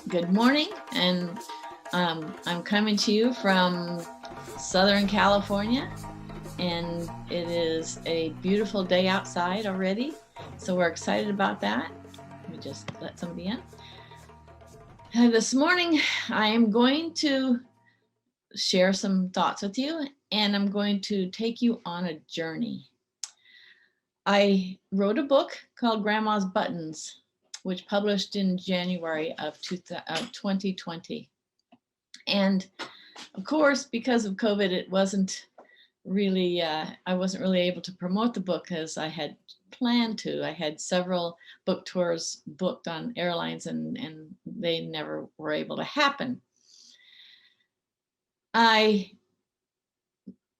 Good morning, and I'm coming to you from Southern California, and it is a beautiful day outside already, so we're excited about that. Let me just let somebody in. This morning, I am going to share some thoughts with you, and I'm going to take you on a journey. I wrote a book called Grandma's Buttons, which published in January of 2020. And of course, because of COVID, it wasn't really, I wasn't really able to promote the book as I had planned to. I had several book tours booked on airlines and they never were able to happen. I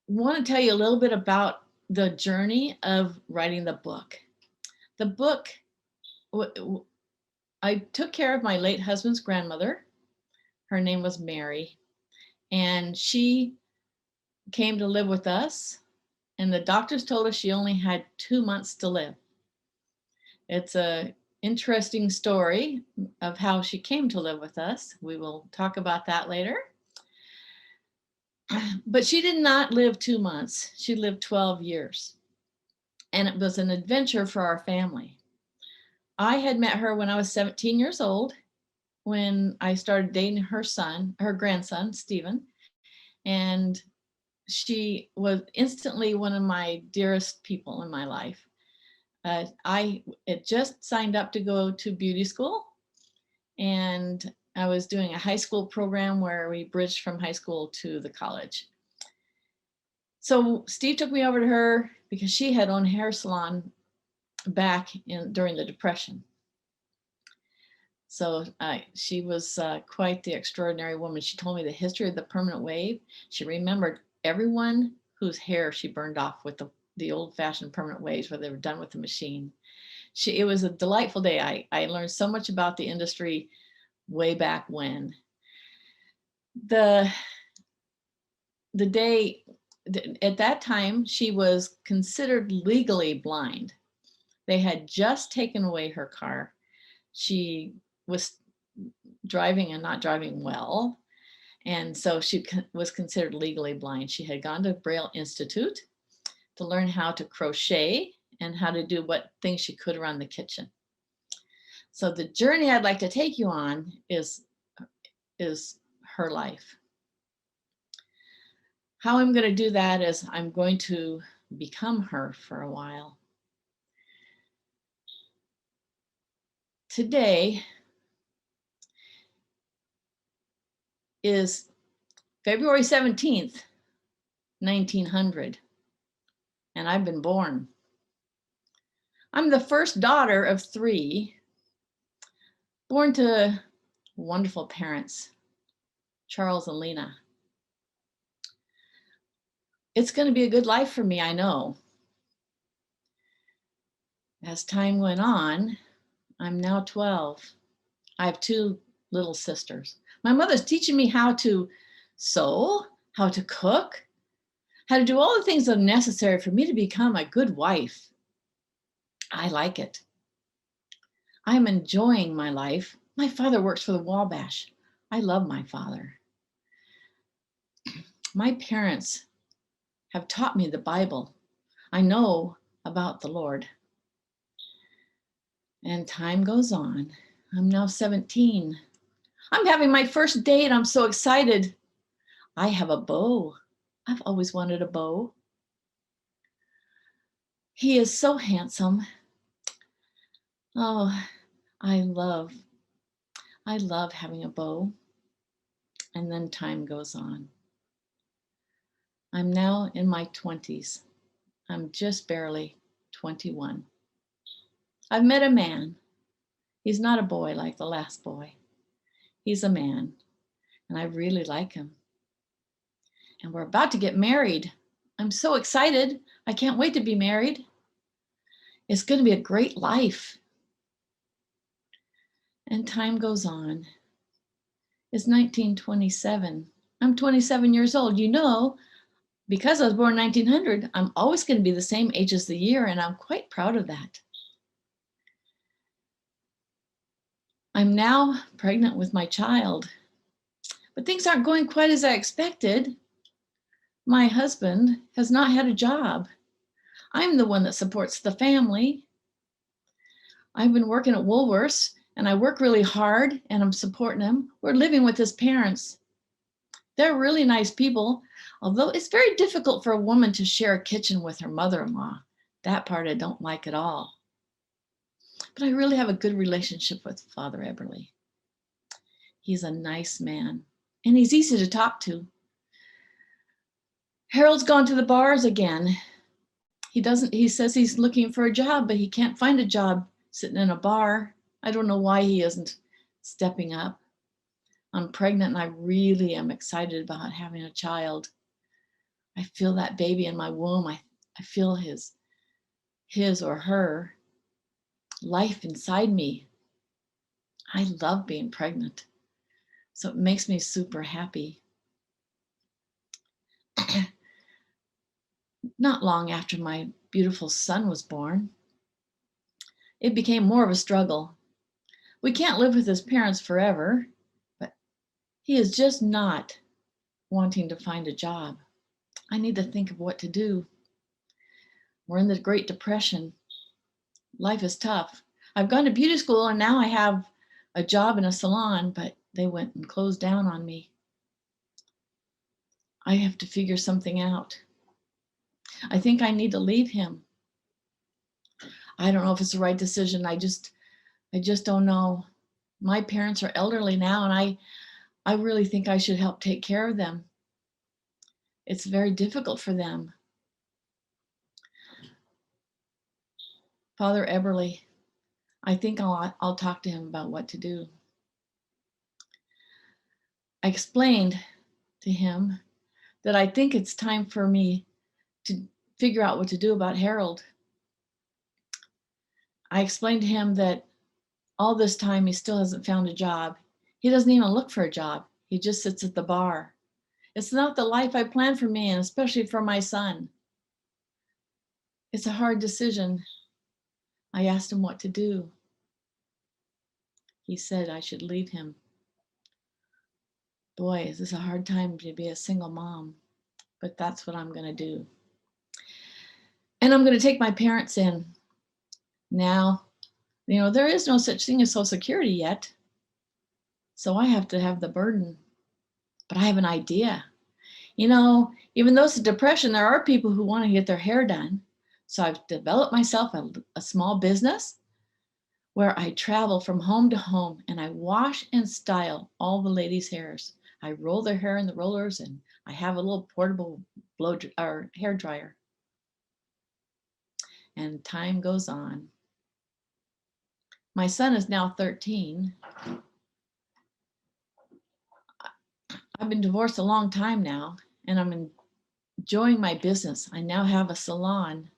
want to tell you a little bit about the journey of writing the book. The book, I took care of my late husband's grandmother. Her name was Mary, and she came to live with us, and the doctors told us she only had 2 months to live. It's a interesting story of how she came to live with us. We will talk about that later. But she did not live 2 months. She lived 12 years. And it was an adventure for our family. I had met her when I was 17 years old, when I started dating her grandson, Stephen. And she was instantly one of my dearest people in my life. I had just signed up to go to beauty school, and I was doing a high school program where we bridged from high school to the college. So Steve took me over to her because she had owned a hair salon back during the Depression. So she was quite the extraordinary woman. She told me the history of the permanent wave. She remembered everyone whose hair she burned off with the old-fashioned permanent waves where they were done with the machine. It was a delightful day. I learned so much about the industry way back when. The day, at that time, she was considered legally blind. They had just taken away her car. She was driving and not driving well. And so she was considered legally blind. She had gone to Braille Institute to learn how to crochet and how to do what things she could around the kitchen. So the journey I'd like to take you on is her life. How I'm going to do that is I'm going to become her for a while. Today is February 17th, 1900, and I've been born. I'm the first daughter of 3, born to wonderful parents, Charles and Lena. It's going to be a good life for me, I know. As time went on, I'm now 12. I have 2 little sisters. My mother's teaching me how to sew, how to cook, how to do all the things that are necessary for me to become a good wife. I like it. I'm enjoying my life. My father works for the Wabash. I love my father. My parents have taught me the Bible. I know about the Lord. And time goes on. I'm now 17. I'm having my first date. I'm so excited. I have a beau. I've always wanted a beau. He is so handsome. Oh, I love having a beau. And then time goes on. I'm now in my 20s. I'm just barely 21. I've met a man. He's not a boy like the last boy. He's a man, and I really like him. And we're about to get married. I'm so excited. I can't wait to be married. It's going to be a great life. And time goes on. It's 1927. I'm 27 years old. You know, because I was born in 1900, I'm always going to be the same age as the year, and I'm quite proud of that. I'm now pregnant with my child, but things aren't going quite as I expected. My husband has not had a job. I'm the one that supports the family. I've been working at Woolworths and I work really hard and I'm supporting him. We're living with his parents. They're really nice people, although it's very difficult for a woman to share a kitchen with her mother-in-law. That part I don't like at all. But I really have a good relationship with Father Eberly. He's a nice man and he's easy to talk to. Harold's gone to the bars again. He says he's looking for a job, but he can't find a job sitting in a bar. I don't know why he isn't stepping up. I'm pregnant and I really am excited about having a child. I feel that baby in my womb. I feel his or her life inside me. I love being pregnant. So it makes me super happy. Not long after my beautiful son was born, it became more of a struggle. We can't live with his parents forever, but he is just not wanting to find a job. I need to think of what to do. We're in the Great Depression. Life is tough. I've gone to beauty school and now I have a job in a salon, but they went and closed down on me. I have to figure something out. I think I need to leave him. I don't know if it's the right decision. I just don't know. My parents are elderly now and I really think I should help take care of them. It's very difficult for them. Father Eberly, I think I'll talk to him about what to do. I explained to him that I think it's time for me to figure out what to do about Harold. I explained to him that all this time he still hasn't found a job. He doesn't even look for a job. He just sits at the bar. It's not the life I planned for me and especially for my son. It's a hard decision. I asked him what to do. He said I should leave him. Boy, is this a hard time to be a single mom, but that's what I'm going to do. And I'm going to take my parents in. Now, there is no such thing as Social Security yet. So I have to have the burden. But I have an idea. Even though it's a depression, there are people who want to get their hair done. So I've developed myself a small business where I travel from home to home and I wash and style all the ladies' hairs. I roll their hair in the rollers and I have a little portable hair dryer. And time goes on. My son is now 13. I've been divorced a long time now and I'm enjoying my business. I now have a salon.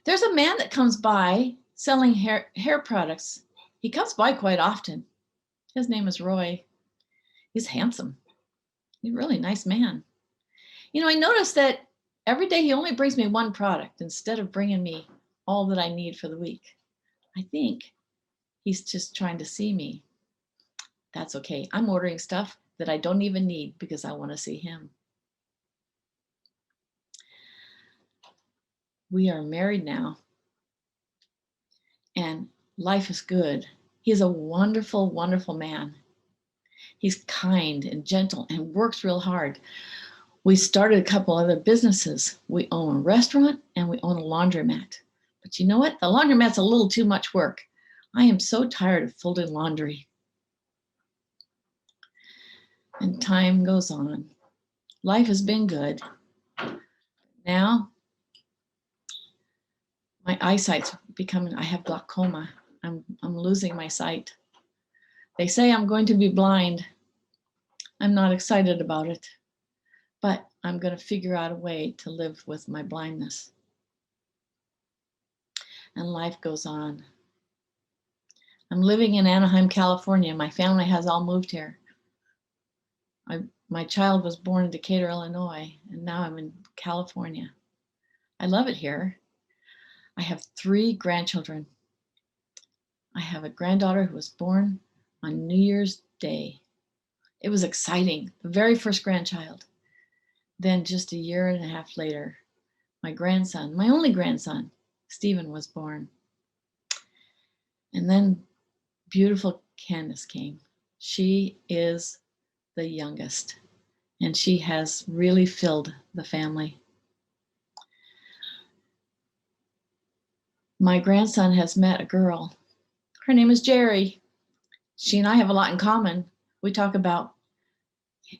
There's a man that comes by selling hair products. He comes by quite often. His name is Roy. He's handsome. He's a really nice man. I noticed that every day he only brings me one product instead of bringing me all that I need for the week. I think he's just trying to see me. That's okay. I'm ordering stuff that I don't even need because I want to see him. We are married now and life is good. He's a wonderful, wonderful man. He's kind and gentle and works real hard. We started a couple other businesses. We own a restaurant and we own a laundromat. But you know what? The laundromat's a little too much work. I am so tired of folding laundry. And time goes on. Life has been good. Now, my eyesight's becoming, I have glaucoma. I'm losing my sight. They say I'm going to be blind. I'm not excited about it, but I'm going to figure out a way to live with my blindness. And life goes on. I'm living in Anaheim, California. My family has all moved here. My child was born in Decatur, Illinois, and now I'm in California. I love it here. I have 3 grandchildren. I have a granddaughter who was born on New Year's Day. It was exciting, the very first grandchild. Then just a year and a half later, my grandson, my only grandson, Stephen, was born. And then beautiful Candace came. She is the youngest, and she has really filled the family. My grandson has met a girl. Her name is Geri. She and I have a lot in common. We talk about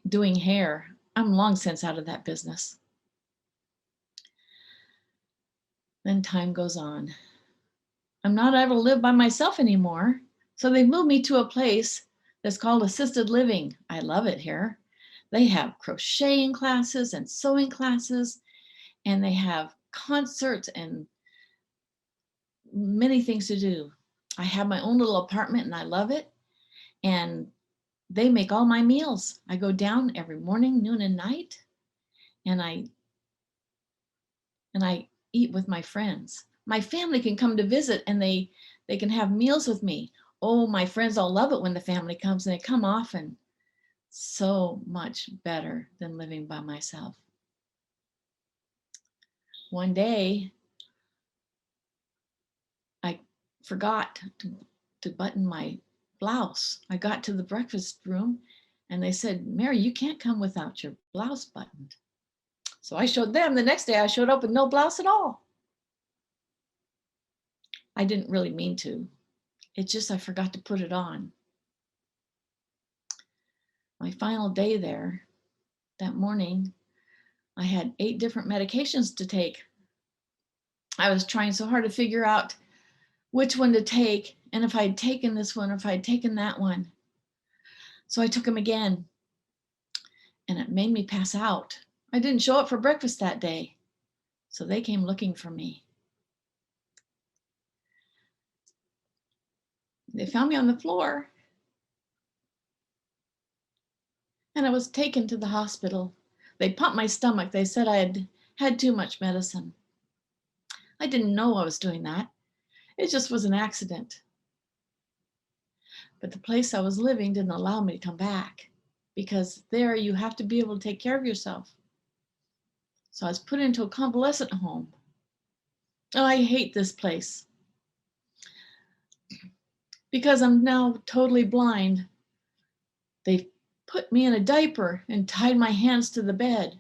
doing hair. I'm long since out of that business. Then time goes on. I'm not able to live by myself anymore. So they moved me to a place that's called assisted living. I love it here. They have crocheting classes and sewing classes, and they have concerts and many things to do. I have my own little apartment and I love it. And they make all my meals. I go down every morning, noon, and night, and I eat with my friends. My family can come to visit and they can have meals with me. Oh, my friends all love it when the family comes, and they come often. So much better than living by myself. One day, I forgot to button my blouse. I got to the breakfast room and they said, Mary, you can't come without your blouse buttoned. So I showed them. The next day I showed up with no blouse at all. I didn't really mean to. It's just I forgot to put it on. My final day there, that morning, I had 8 different medications to take. I was trying so hard to figure out which one to take, and if I'd taken this one or if I'd taken that one. So I took them again, and it made me pass out. I didn't show up for breakfast that day, so they came looking for me. They found me on the floor, and I was taken to the hospital. They pumped my stomach. They said I had had too much medicine. I didn't know I was doing that. It just was an accident. But the place I was living didn't allow me to come back, because there you have to be able to take care of yourself. So I was put into a convalescent home. Oh, I hate this place because I'm now totally blind. They put me in a diaper and tied my hands to the bed.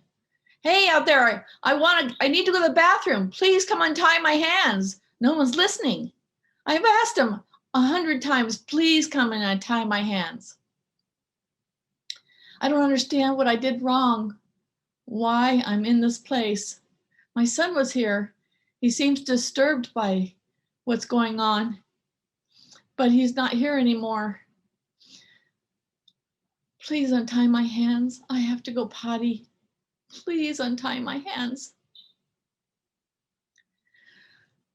Hey, out there, I need to go to the bathroom. Please come untie my hands. No one's listening. I've asked them 100 times, please come and untie my hands. I don't understand what I did wrong, why I'm in this place. My son was here. He seems disturbed by what's going on, but he's not here anymore. Please untie my hands. I have to go potty. Please untie my hands.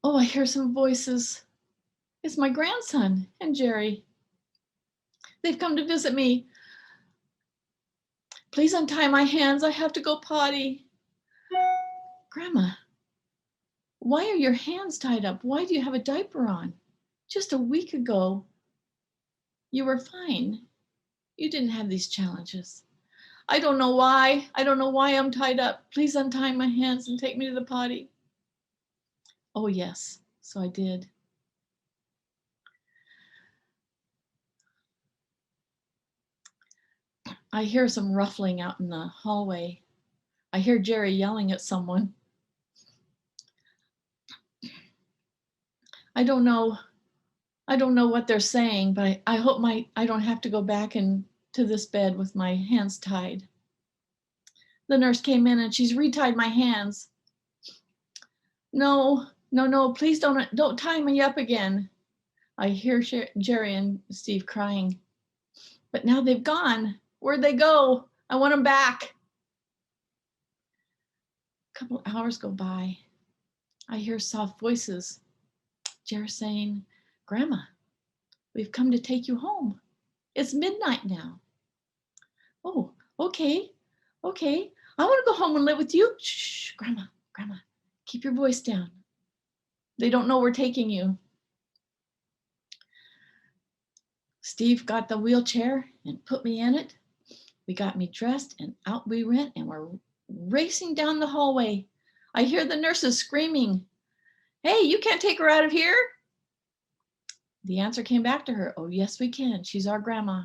Oh, I hear some voices. It's my grandson and Geri. They've come to visit me. Please untie my hands. I have to go potty. Grandma, why are your hands tied up? Why do you have a diaper on? Just a week ago, you were fine. You didn't have these challenges. I don't know why. I don't know why I'm tied up. Please untie my hands and take me to the potty. Oh, yes. So I did. I hear some ruffling out in the hallway. I hear Geri yelling at someone. I don't know what they're saying, but I hope I don't have to go back into this bed with my hands tied. The nurse came in and she's retied my hands. No, please don't tie me up again. I hear Geri and Steve crying. But now they've gone. Where'd they go? I want them back. A couple hours go by. I hear soft voices. Geri saying, Grandma, we've come to take you home. It's midnight now. Oh, okay. I want to go home and live with you. Shh, Grandma, keep your voice down. They don't know we're taking you. Steve got the wheelchair and put me in it. We got me dressed and out we went, and we're racing down the hallway. I hear the nurses screaming, "Hey, you can't take her out of here." The answer came back to her, "Oh, yes, we can. She's our grandma."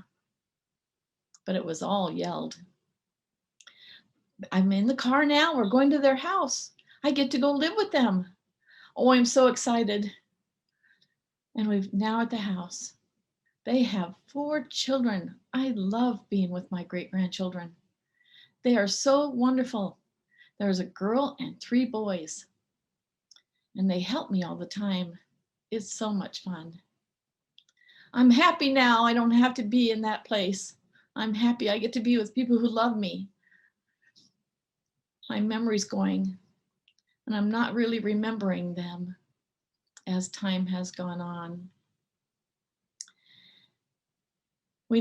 But it was all yelled. "I'm in the car now. We're going to their house. I get to go live with them." Oh, I'm so excited. And we're now at the house. They have 4 children. I love being with my great-grandchildren. They are so wonderful. There's a girl and 3 boys. And they help me all the time. It's so much fun. I'm happy now. I don't have to be in that place. I'm happy I get to be with people who love me. My memory's going, and I'm not really remembering them as time has gone on. I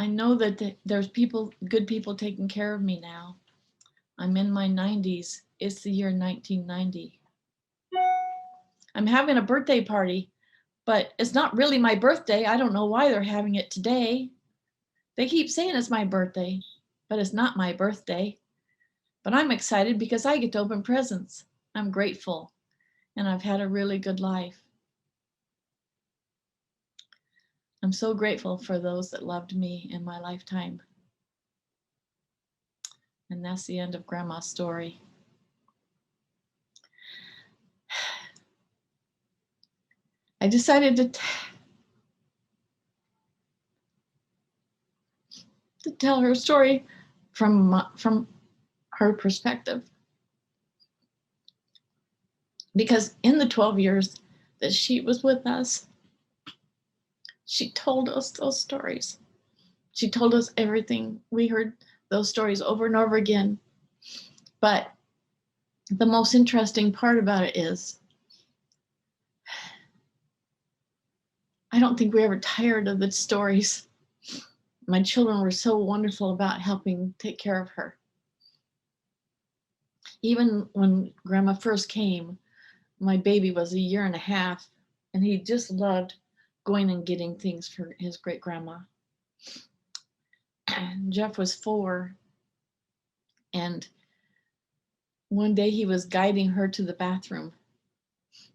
know that there's good people taking care of me now. I'm in my 90s. It's the year 1990. I'm having a birthday party, but it's not really my birthday. I don't know why they're having it today. They keep saying it's my birthday, but it's not my birthday. But I'm excited because I get to open presents. I'm grateful, and I've had a really good life. I'm so grateful for those that loved me in my lifetime. And that's the end of Grandma's story. I decided to tell her story from her perspective. Because in the 12 years that she was with us, she told us those stories. She told us everything. We heard those stories over and over again. But the most interesting part about it is, I don't think we ever tired of the stories. My children were so wonderful about helping take care of her. Even when Grandma first came, my baby was 1.5 years, and he just loved going and getting things for his great grandma. Jeff was 4, and one day he was guiding her to the bathroom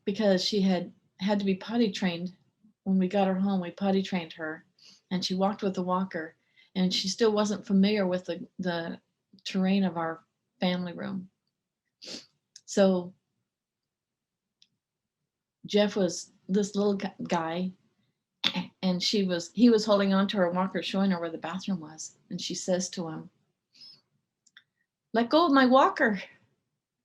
because she had to be potty trained. When we got her home, we potty trained her, and she walked with a walker, and she still wasn't familiar with the terrain of our family room. So Jeff was this little guy, and he was holding on to her walker, showing her where the bathroom was. And she says to him, "Let go of my walker."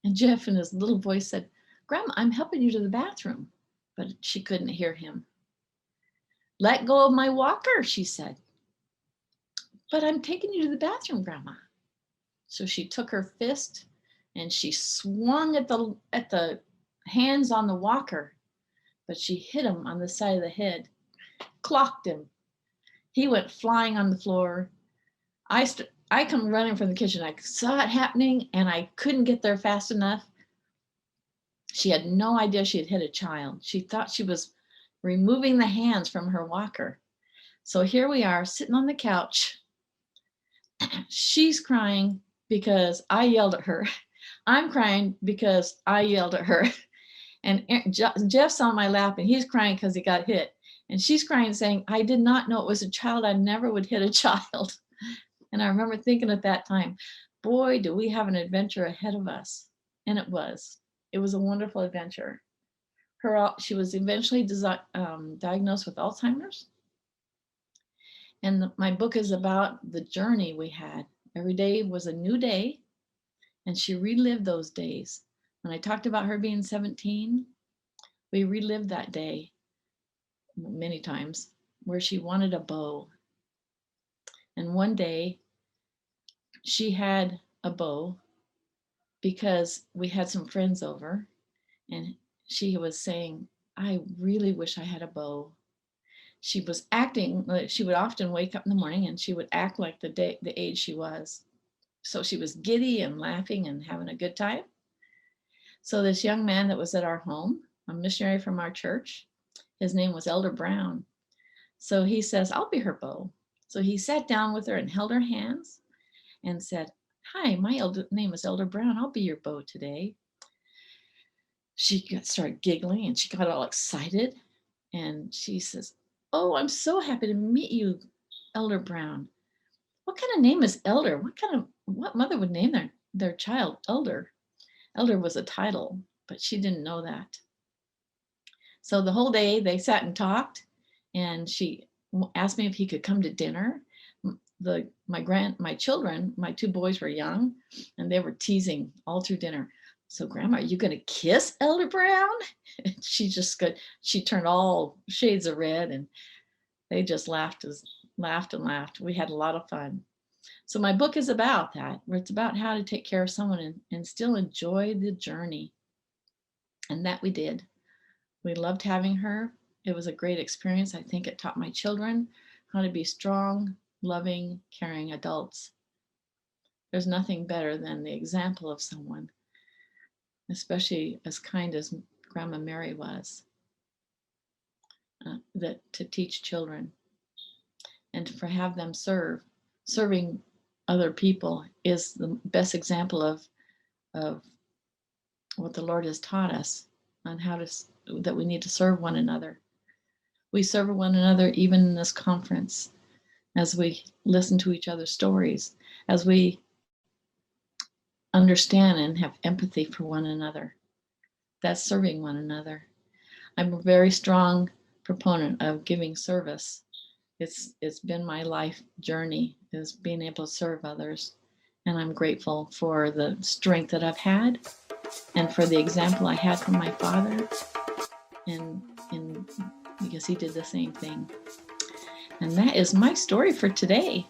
And Jeff in his little voice said, "Grandma, I'm helping you to the bathroom." But she couldn't hear him. "Let go of my walker," she said. "But I'm taking you to the bathroom, Grandma." So she took her fist and she swung at the hands on the walker, but she hit him on the side of the head, clocked him. He went flying on the floor. I come running from the kitchen. I saw it happening, and I couldn't get there fast enough. She had no idea she had hit a child. She thought she was removing the hands from her walker. So here we are sitting on the couch. She's crying because I yelled at her. I'm crying because I yelled at her. And Jeff's on my lap, and he's crying because he got hit. And she's crying, saying, "I did not know it was a child. I never would hit a child." And I remember thinking at that time, boy, do we have an adventure ahead of us. And it was. It was a wonderful adventure. She was eventually diagnosed with Alzheimer's. And my book is about the journey we had. Every day was a new day, and she relived those days. When I talked about her being 17, we relived that day many times, where she wanted a bow. And one day she had a bow because we had some friends over, and she was saying, "I really wish I had a bow." She was acting like she would often wake up in the morning and she would act like the age she was. So she was giddy and laughing and having a good time. So this young man that was at our home, a missionary from our church, His name was Elder Brown. So he says, I'll be her beau. So he sat down with her and held her hands and said, hi, my name is Elder Brown. I'll be your beau today. She started giggling and she got all excited. And she says, oh, I'm so happy to meet you, Elder Brown. What kind of name is Elder? What mother would name their child Elder? Elder was a title, but she didn't know that. So the whole day they sat and talked, and she asked me if he could come to dinner. My children, my two boys were young, and they were teasing all through dinner. So, Grandma, are you going to kiss Elder Brown? And she turned all shades of red, and they just laughed and laughed. We had a lot of fun. So my book is about that. It's about how to take care of someone and still enjoy the journey. And that we did. We loved having her. It was a great experience. I think it taught my children how to be strong, loving, caring adults. There's nothing better than the example of someone, especially as kind as Grandma Mary was, that to teach children and to have them serving other people is the best example of what the Lord has taught us on that we need to serve one another. We serve one another even in this conference as we listen to each other's stories, as we understand and have empathy for one another. That's serving one another. I'm a very strong proponent of giving service. It's been my life journey, is being able to serve others. And I'm grateful for the strength that I've had and for the example I had from my father, and because he did the same thing. And that is my story for today.